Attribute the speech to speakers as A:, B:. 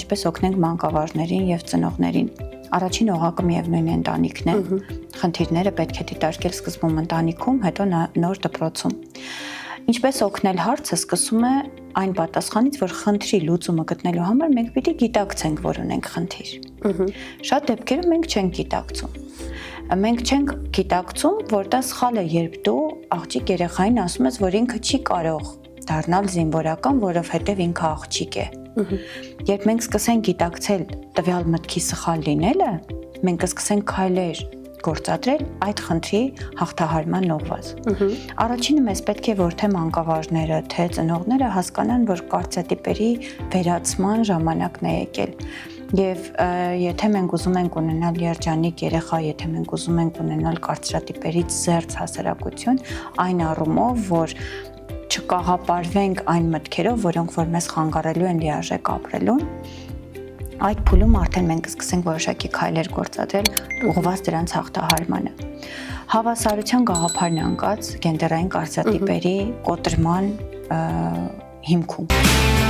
A: ինչպես օգնենք մանկավարժներին եւ ծնողներին։ Առաջին օղակը միևնույն է ընտանիքն է։ Խնդիրները պետք է դիտարկել սկզբում ընտանիքում, հետո նոր դպրոցում։ Ինչպես օգնել հարցը սկսում է այն պատասխանից, որ խնդրի լուծումը գտնելու համար մենք պիտի գիտակցենք, որ ունենք խնդիր։ Շատ դեպքերում մենք չենք գիտակցում։ Մենք չենք գիտակցում, որ դա սխալ է, երբ դու աղջիկ երեխային ասում ես, որ ինքը չի կարող դառնալ զինվորական, որովհետև ինքը աղջիկ է։ Երբ մենք սկսենք գիտակցել տվյալ մտքի սխալ լինելը, մենք կսկսենք քայլեր գործադրել այդ խնդրի հաղթահարման ուղղված։ Առաջինը մեզ պետք է որ թե մանկավարժները, թե ծնողները հասկանան, որ կարծրատիպերի վերացման ժամանակն է եկել։ Եվ եթե մենք ուզում ենք ունենալ երջանիկ երեխա, եթե մենք ուզում ենք ունենալ կարծրատիպերից զերծ հասարակություն, այն առումով, որ չկաղապարվենք այն մտքերով, որոնք որ մեզ խանգարելու են լիարժեք ապրելուն, այդ փուլում արդեն մենք կսկսենք որոշակի քայլեր գործադրել ուղղված դրանց հաղթահարմանը։ Հավասարության գաղափարն է ընկած գենդերային կարծրատիպերի կոտրման հիմքում։